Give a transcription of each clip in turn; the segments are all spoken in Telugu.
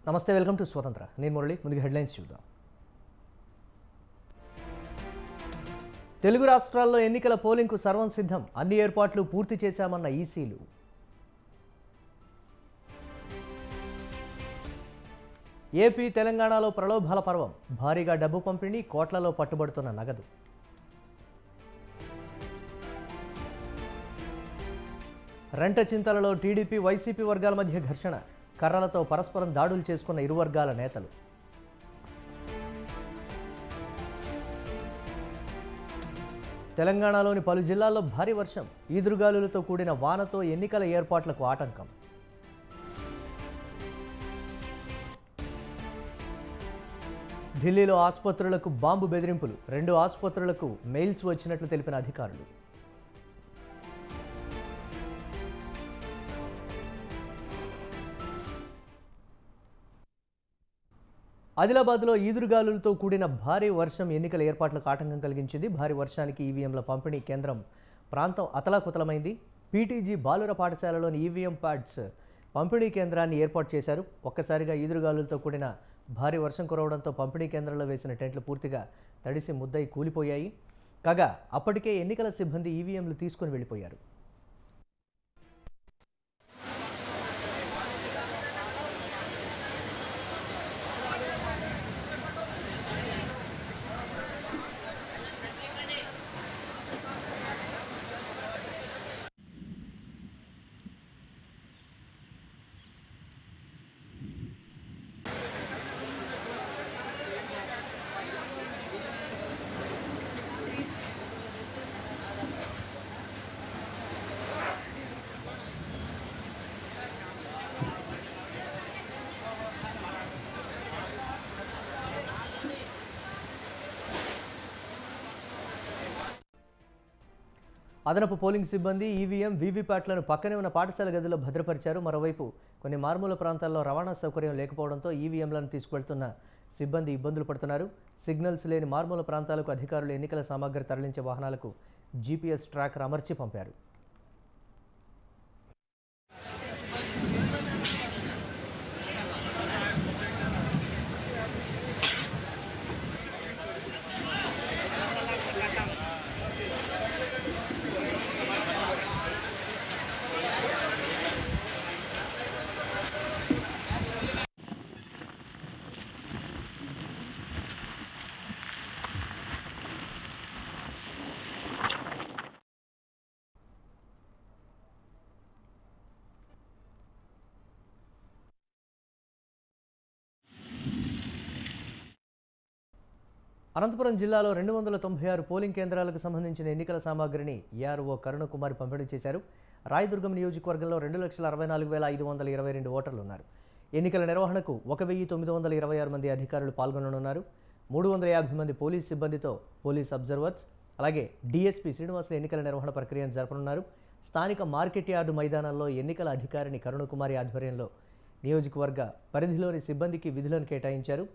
నమస్తే, వెల్కమ్ టు స్వతంత్ర. నేను మురళి. ముందుగా హెడ్లైన్స్ చూద్దాం. తెలుగు రాష్ట్రాల్లో ఎన్నికల పోలింగ్కు సర్వం సిద్ధం, అన్ని ఏర్పాట్లు పూర్తి చేశామన్న ఈసీలు. ఏపీ తెలంగాణలో ప్రలోభాల పర్వం, భారీగా డబ్బు పంపిణీ, కోట్లలో పట్టుబడుతున్న నగదు. రెంటచింతలలో టీడీపీ వైసీపీ వర్గాల మధ్య ఘర్షణ, కర్రలతో పరస్పరం దాడులు చేసుకున్న ఇరు వర్గాల నేతలు. తెలంగాణలోని పలు జిల్లాల్లో భారీ వర్షం, ఈదురుగాలులతో కూడిన వానతో ఎన్నికల ఏర్పాట్లకు ఆటంకం. ఢిల్లీలో ఆసుపత్రులకు బాంబు బెదిరింపులు, 2 ఆసుపత్రులకు మెయిల్స్ వచ్చినట్లు తెలిపిన అధికారులు. ఆదిలాబాద్లో ఈదురుగాలులతో కూడిన భారీ వర్షం ఎన్నికల ఏర్పాట్లకు ఆటంకం కలిగించింది. భారీ వర్షానికి ఈవీఎంల పంపిణీ కేంద్రం ప్రాంతం అతలాకుతలమైంది. పీటీజీ బాలుర పాఠశాలలోని ఈవీఎం ప్యాడ్స్ పంపిణీ కేంద్రాన్ని ఏర్పాటు చేశారు. ఒక్కసారిగా ఈదురుగాలులతో కూడిన భారీ వర్షం కురవడంతో పంపిణీ కేంద్రంలో వేసిన టెంట్లు పూర్తిగా తడిసి ముద్దై కూలిపోయాయి. కాగా అప్పటికే ఎన్నికల సిబ్బంది ఈవీఎంలు తీసుకుని వెళ్ళిపోయారు. అదనపు పోలింగ్ సిబ్బంది ఈవీఎం, వీవీప్యాట్లను పక్కనే ఉన్న పాఠశాల గదిలో భద్రపరిచారు. మరోవైపు కొన్ని మారుమూల ప్రాంతాల్లో రవాణా సౌకర్యం లేకపోవడంతో ఈవీఎంలను తీసుకువెళ్తున్న సిబ్బంది ఇబ్బందులు పడుతున్నారు. సిగ్నల్స్ లేని మారుమూల ప్రాంతాలకు అధికారులు ఎన్నికల సామాగ్రి తరలించే వాహనాలకు జీపీఎస్ ట్రాకర్ అమర్చి పంపారు. అనంతపురం జిల్లాలో 296 పోలింగ్ కేంద్రాలకు సంబంధించిన ఎన్నికల సామాగ్రిని ఏఆర్ఓ కరుణకుమారి పంపిణీ చేశారు. రాయదుర్గం నియోజకవర్గంలో 2,64,522 ఓటర్లు ఉన్నారు. ఎన్నికల నిర్వహణకు 1,926 మంది అధికారులు పాల్గొననున్నారు. 350 మంది పోలీస్ సిబ్బందితో పోలీస్ అబ్జర్వర్స్, అలాగే డీఎస్పీ శ్రీనివాసులు ఎన్నికల నిర్వహణ ప్రక్రియను జరపనున్నారు. స్థానిక మార్కెట్ యార్డు మైదానంలో ఎన్నికల అధికారిని కరుణకుమారి ఆధ్వర్యంలో నియోజకవర్గ పరిధిలోని సిబ్బందికి విధులను కేటాయించారు.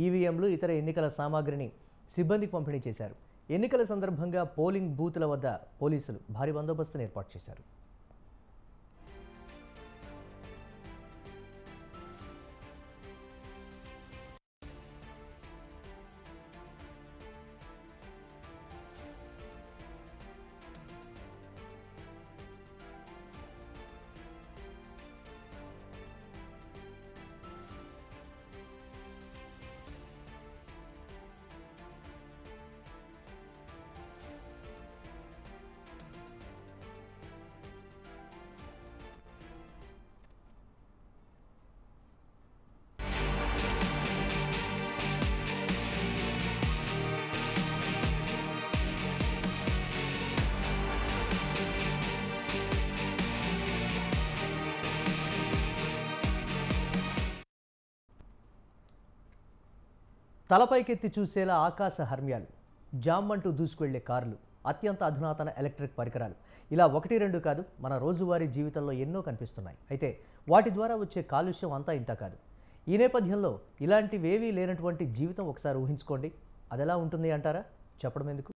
ఈవీఎంలు, ఇతర ఎన్నికల సామాగ్రిని సిబ్బందికి పంపిణీ చేశారు. ఎన్నికల సందర్భంగా పోలింగ్ బూతుల వద్ద పోలీసులు భారీ బందోబస్తును ఏర్పాటు చేశారు. తలపైకెత్తి చూసేలా ఆకాశ హర్మ్యాలు, జామ్మంటూ దూసుకువెళ్లే కార్లు, అత్యంత అధునాతన ఎలక్ట్రిక్ పరికరాలు, ఇలా 1-2 కాదు, మన రోజువారీ జీవితంలో ఎన్నో కనిపిస్తున్నాయి. అయితే వాటి ద్వారా వచ్చే కాలుష్యం అంతా ఇంత కాదు. ఈ నేపథ్యంలో ఇలాంటివేవీ లేనటువంటి జీవితం ఒకసారి ఊహించుకోండి. అదెలా ఉంటుంది అంటారా? చెప్పడం ఎందుకు?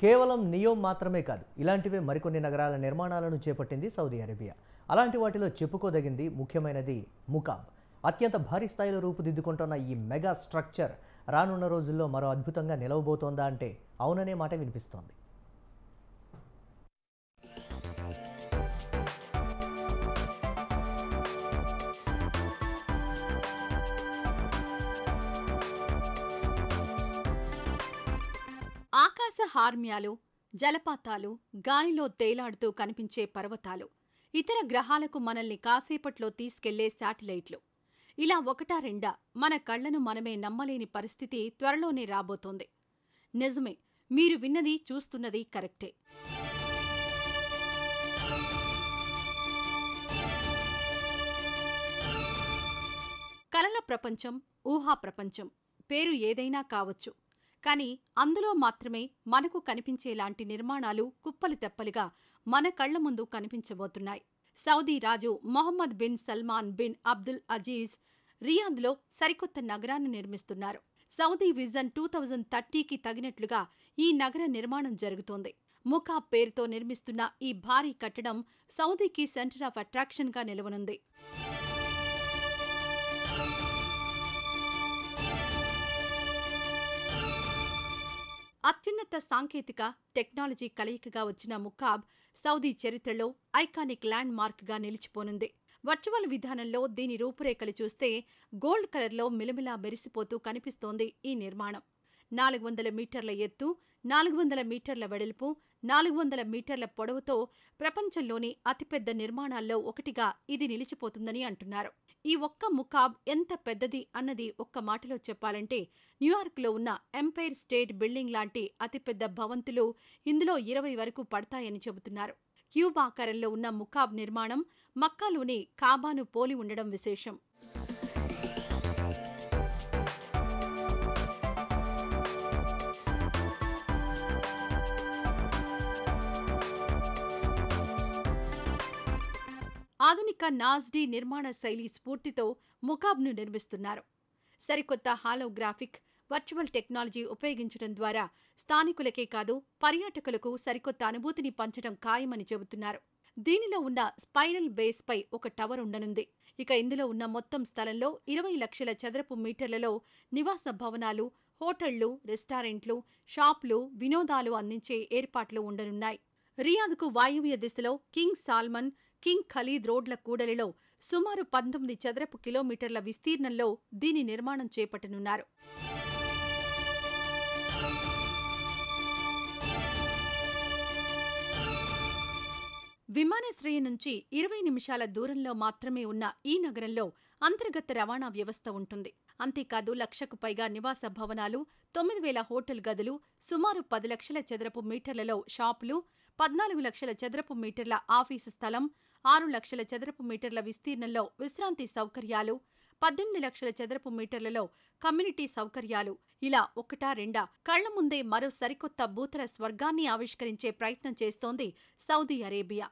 కేవలం నియోమ్ మాత్రమే కాదు, ఇలాంటివే మరికొన్ని నగరాల నిర్మాణాలను చేపట్టింది సౌదీ అరేబియా. అలాంటి వాటిలో చెప్పుకోదగింది ముఖ్యమైనది ముకాబ్. అత్యంత భారీ స్థాయిలో రూపుదిద్దుకుంటున్న ఈ మెగా స్ట్రక్చర్ రానున్న రోజుల్లో మరో అద్భుతంగా నిలవబోతోందా అంటే అవుననే మాట వినిపిస్తోంది. ఆకాశ హార్మ్యాలు, జలపాతాలు, గాలిలో తేలాడుతూ కనిపించే పర్వతాలు, ఇతర గ్రహాలకు మనల్ని కాసేపట్లో తీసుకెళ్లే శాటిలైట్లు, ఇలా ఒకటా రెండా మన కళ్లను మనమే నమ్మలేని పరిస్థితి త్వరలోనే రాబోతోంది. నిజమే, మీరు విన్నది చూస్తున్నది కరెక్టే. కలల ప్రపంచం, ఊహా ప్రపంచం పేరు ఏదైనా కావచ్చు, కానీ అందులో మాత్రమే మనకు కనిపించేలాంటి నిర్మాణాలు కుప్పలు తెప్పలుగా మన కళ్ల ముందు కనిపించబోతున్నాయి. సౌదీ రాజు Mohammed bin Salman bin Abdul Aziz రియాద్లో సరికొత్త నగరాన్ని నిర్మిస్తున్నారు. సౌదీ విజన్ 2030కి తగినట్లుగా ఈ నగర నిర్మాణం జరుగుతోంది. ముకాబ్ పేరుతో నిర్మిస్తున్న ఈ భారీ కట్టడం సౌదీకి సెంటర్ ఆఫ్ అట్రాక్షన్గా నిలవనుంది. అత్యున్నత సాంకేతిక టెక్నాలజీ కలయికగా వచ్చిన ముకాబ్ సౌదీ చరిత్రలో ఐకానిక్ ల్యాండ్ మార్క్గా నిలిచిపోనుంది. వర్చువల్ విధానంలో దీని రూపురేఖలు చూస్తే గోల్డ్ కలర్లో మిలమిలా మెరిసిపోతూ కనిపిస్తోంది ఈ నిర్మాణం. 400 మీటర్ల ఎత్తు, 400 మీటర్ల వెడల్పు, 400 మీటర్ల పొడవుతో ప్రపంచంలోని అతిపెద్ద నిర్మాణాల్లో ఒకటిగా ఇది నిలిచిపోతుందని అంటున్నారు. ఈ ఒక్క ముకాబ్ ఎంత పెద్దది అన్నది ఒక్క మాటలో చెప్పాలంటే న్యూయార్క్లో ఉన్న ఎంపైర్ స్టేట్ బిల్డింగ్ లాంటి అతిపెద్ద భవంతులు ఇందులో 20 వరకు పడతాయని చెబుతున్నారు. క్యూబ్ ఆకారంలో ఉన్న ముకాబ్ నిర్మాణం మక్కాలోని కాబాను పోలి ఉండడం విశేషం. ఆధునిక నాజ్డీ నిర్మాణ శైలి స్ఫూర్తితో ముకాబ్ను నిర్మిస్తున్నారు. సరికొత్త హాలోగ్రాఫిక్, వర్చువల్ టెక్నాలజీ ఉపయోగించడం ద్వారా స్థానికులకే కాదు పర్యాటకులకు సరికొత్త అనుభూతిని పంచడం ఖాయమని చెబుతున్నారు. దీనిలో ఉన్న స్పైరల్ బేస్పై ఒక టవర్ ఉండనుంది. ఇక ఇందులో ఉన్న మొత్తం స్థలంలో 20 లక్షల చదరపు మీటర్లలో నివాస భవనాలు, హోటళ్లు, రెస్టారెంట్లు, షాపులు, వినోదాలు అందించే ఏర్పాట్లు ఉండనున్నాయి. రియాద్కు వాయువ్య దిశలో కింగ్ సాల్మన్, కింగ్ ఖలీద్ రోడ్ల కూడలిలో సుమారు 19 చదరపు కిలోమీటర్ల విస్తీర్ణంలో దీని నిర్మాణం చేపట్టనున్నారు. విమానాశ్రయం నుంచి 20 నిమిషాల దూరంలో మాత్రమే ఉన్న ఈ నగరంలో అంతర్గత రవాణా వ్యవస్థ ఉంటుంది. అంతేకాదు 1,00,000కు పైగా నివాస భవనాలు, 9,000 హోటల్ గదులు, సుమారు 10 లక్షల చదరపు మీటర్లలో షాపులు, 14 లక్షల చదరపు మీటర్ల ఆఫీసు స్థలం, 6 లక్షల చదరపు మీటర్ల విస్తీర్ణంలో విశ్రాంతి సౌకర్యాలు, 18 లక్షల చదరపు మీటర్లలో కమ్యూనిటీ సౌకర్యాలు, ఇలా ఒకటా రెండా కళ్ల ముందే మరో సరికొత్త భూతల స్వర్గాన్ని ఆవిష్కరించే ప్రయత్నం చేస్తోంది సౌదీ అరేబియా.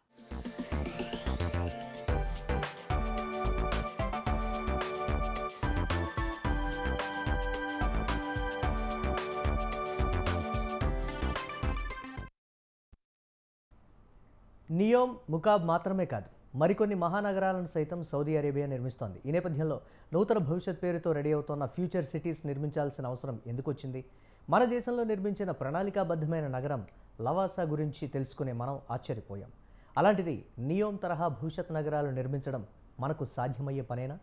నియోమ్, ముకాబ్ మాత్రమే కాదు, మరికొన్ని మహానగరాలను సైతం సౌదీ అరేబియా నిర్మిస్తోంది. ఈ నేపథ్యంలో నూతన భవిష్యత్ పేరుతో రెడీ అవుతున్న ఫ్యూచర్ సిటీస్ నిర్మించాల్సిన అవసరం ఎందుకు వచ్చింది? మన దేశంలో నిర్మించిన ప్రణాళికాబద్ధమైన నగరం లవాసా గురించి తెలుసుకునే మనం ఆశ్చర్యపోయాం. అలాంటిది నియోమ్ తరహా భవిష్యత్ నగరాలు నిర్మించడం మనకు సాధ్యమయ్యే పనేనా?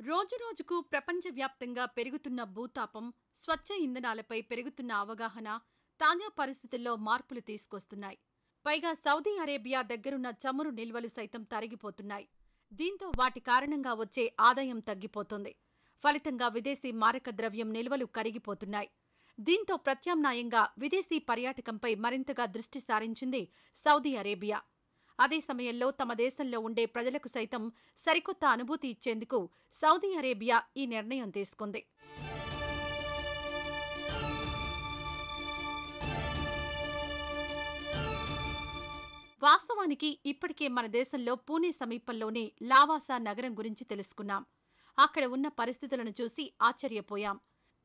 రోజురోజుకు ప్రపంచవ్యాప్తంగా పెరుగుతున్న భూతాపం, స్వచ్ఛ ఇంధనాలపై పెరుగుతున్న అవగాహన తాజా పరిస్థితుల్లో మార్పులు తీసుకొస్తున్నాయి. పైగా సౌదీ అరేబియా దగ్గరున్న చమురు నిల్వలు సైతం తరిగిపోతున్నాయి. దీంతో వాటి కారణంగా వచ్చే ఆదాయం తగ్గిపోతోంది. ఫలితంగా విదేశీ మారక ద్రవ్యం నిల్వలు కరిగిపోతున్నాయి. దీంతో ప్రత్యామ్నాయంగా విదేశీ పర్యాటకంపై మరింతగా దృష్టి సారించింది సౌదీ అరేబియా. అదే సమయంలో తమ దేశంలో ఉండే ప్రజలకు సైతం సరికొత్త అనుభూతి ఇచ్చేందుకు సౌదీ అరేబియా ఈ నిర్ణయం తీసుకుంది. వాస్తవానికి ఇప్పటికే మన దేశంలో పూణే సమీపంలోని లావాసా నగరం గురించి తెలుసుకున్నాం. అక్కడ ఉన్న పరిస్థితులను చూసి ఆశ్చర్యపోయాం.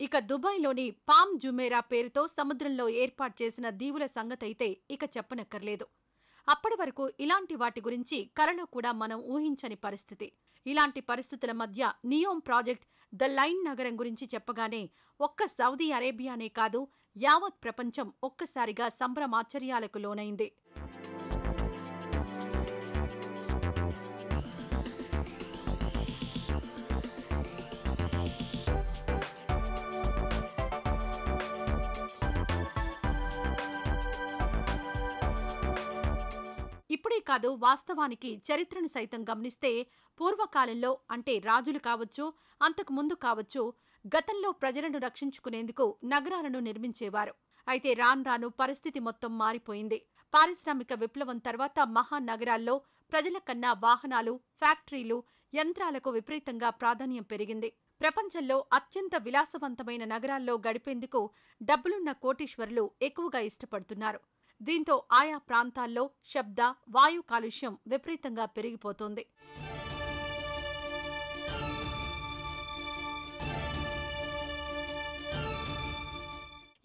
ఇక దుబాయ్లోని పామ్ జుమేరా పేరుతో సముద్రంలో ఏర్పాటు చేసిన దీవుల సంగతైతే ఇక చెప్పనక్కర్లేదు. అప్పటి వరకు ఇలాంటి వాటి గురించి కలలో కూడా మనం ఊహించని పరిస్థితి. ఇలాంటి పరిస్థితుల మధ్య నియోమ్ ప్రాజెక్ట్ ద లైన్ నగరం గురించి చెప్పగానే ఒక్క సౌదీ అరేబియానే కాదు, యావత్ ప్రపంచం ఒక్కసారిగా సంభ్రమాశ్చర్యాలకు లోనైంది. ఇప్పుడే కాదు, వాస్తవానికి చరిత్రను సైతం గమనిస్తే పూర్వకాలంలో అంటే రాజులు కావచ్చు, అంతకు ముందు కావచ్చు, గతంలో ప్రజలను రక్షించుకునేందుకు నగరాలను నిర్మించేవారు. అయితే రాను పరిస్థితి మొత్తం మారిపోయింది. పారిశ్రామిక విప్లవం తర్వాత మహానగరాల్లో ప్రజల కన్నా వాహనాలు, ఫ్యాక్టరీలు, యంత్రాలకు విపరీతంగా ప్రాధాన్యం పెరిగింది. ప్రపంచంలో అత్యంత విలాసవంతమైన నగరాల్లో గడిపేందుకు డబ్బులున్న కోటీశ్వరులు ఎక్కువగా ఇష్టపడుతున్నారు. దీంతో ఆయా ప్రాంతాల్లో శబ్ద, వాయు కాలుష్యం విపరీతంగా పెరిగిపోతోంది.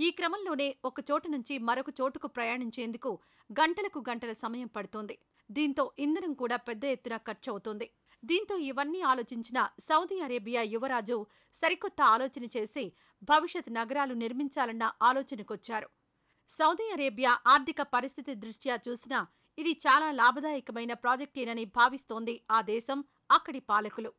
ఈ క్రమంలోనే ఒక చోటు నుంచి మరొక చోటుకు ప్రయాణించేందుకు గంటలకు గంటల సమయం పడుతోంది. దీంతో ఇంధనం కూడా పెద్ద ఎత్తున ఖర్చవుతోంది. దీంతో ఇవన్నీ ఆలోచించిన సౌదీ అరేబియా యువరాజు సరికొత్త ఆలోచన చేసి భవిష్యత్ నగరాలు నిర్మించాలన్న ఆలోచనకొచ్చారు. సౌదీ అరేబియా ఆర్థిక పరిస్థితి దృష్ట్యా చూసినా ఇది చాలా లాభదాయకమైన ప్రాజెక్టేనని భావిస్తోంది ఆ దేశం, అక్కడి పాలకులు.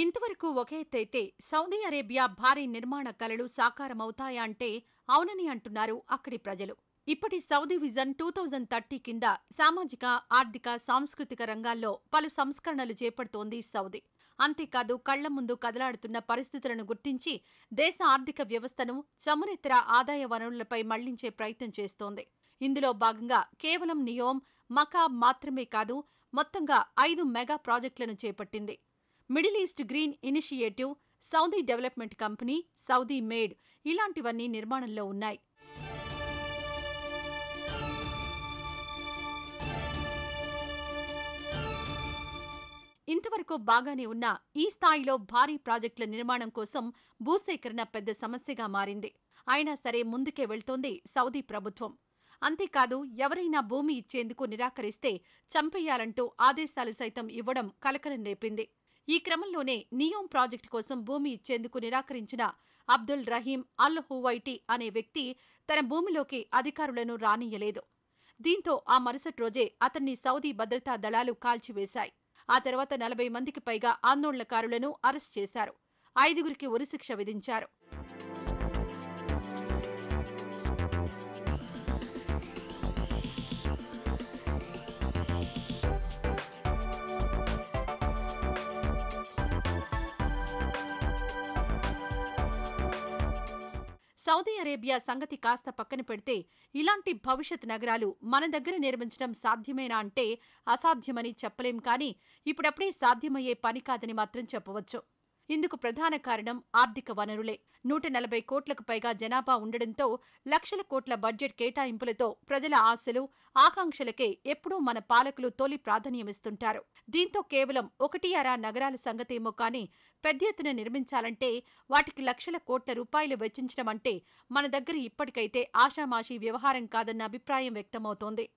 ఇంతవరకు ఒక ఎత్తైతే సౌదీ అరేబియా భారీ నిర్మాణ కలలు సాకారమవుతాయా అంటే అవునని అంటున్నారు అక్కడి ప్రజలు. ఇప్పటి సౌదీ విజన్ 2030 కింద సామాజిక, ఆర్థిక, సాంస్కృతిక రంగాల్లో పలు సంస్కరణలు చేపడుతోంది సౌదీ. అంతేకాదు, కళ్ల ముందు కదలాడుతున్న పరిస్థితులను గుర్తించి దేశ ఆర్థిక వ్యవస్థను చమురేతర ఆదాయ వనరులపై మళ్లించే ప్రయత్నం చేస్తోంది. ఇందులో భాగంగా కేవలం నియోమ్, మకాబ్ మాత్రమే కాదు, మొత్తంగా 5 మెగా ప్రాజెక్టులను చేపట్టింది. Middle east green initiative, Saudi development company, Saudi made ఇలాంటివన్నీ నిర్మాణంలో ఉన్నాయి. ఇంతవరకు బాగానే ఉన్న ఈ స్థాయిలో భారీ ప్రాజెక్టుల నిర్మాణం కోసం భూసేకరణ పెద్ద సమస్యగా మారింది. అయినా సరే ముందుకే వెళ్తోంది సౌదీ ప్రభుత్వం. అంతేకాదు, ఎవరైనా భూమి ఇచ్చేందుకు నిరాకరిస్తే చంపేయాలంటూ ఆదేశాలు సైతం ఇవ్వడం కలకలం రేపింది. ఈ క్రమంలోనే నియోమ్ ప్రాజెక్టు కోసం భూమి ఇచ్చేందుకు నిరాకరించిన అబ్దుల్ రహీం అల్ హువైటీ అనే వ్యక్తి తన భూమిలోకి అధికారులను రానియ్యలేదు. దీంతో ఆ మరుసటి రోజే అతన్ని సౌదీ భద్రతా దళాలు కాల్చివేశాయి. ఆ తర్వాత 40 మందికి పైగా ఆందోళనకారులను అరెస్ట్ చేశారు. 5గురికి ఉరిశిక్ష విధించారు. సౌదీ అరేబియా సంగతి కాస్త పక్కన పెడితే ఇలాంటి భవిష్యత్ నగరాలు మన దగ్గర నిర్మించడం సాధ్యమేనా అంటే అసాధ్యమని చెప్పలేం. కానీ ఇప్పుడప్పుడే సాధ్యమయ్యే పని కాదని మాత్రం చెప్పవచ్చు. ఇందుకు ప్రధాన కారణం ఆర్థిక వనరులే. 140 కోట్లకు పైగా జనాభా ఉండడంతో లక్షల కోట్ల బడ్జెట్ కేటాయింపులతో ప్రజల ఆశలు, ఆకాంక్షలకే ఎప్పుడూ మన పాలకులు తొలి ప్రాధాన్యమిస్తుంటారు. దీంతో కేవలం 1-2 నగరాల సంగతేమో కానీ పెద్ద ఎత్తున నిర్మించాలంటే వాటికి లక్షల కోట్ల రూపాయలు వెచ్చించడం అంటే మన దగ్గర ఇప్పటికైతే ఆషామాషీ వ్యవహారం కాదన్న అభిప్రాయం వ్యక్తమవుతోంది.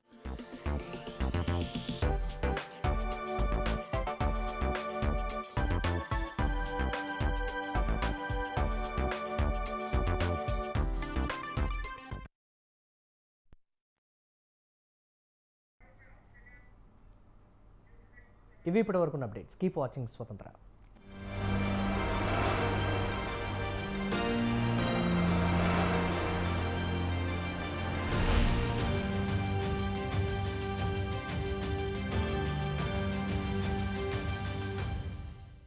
ఇవి ఇప్పటివరకు అప్డేట్స్. కీప్ వాచింగ్ స్వతంత్ర.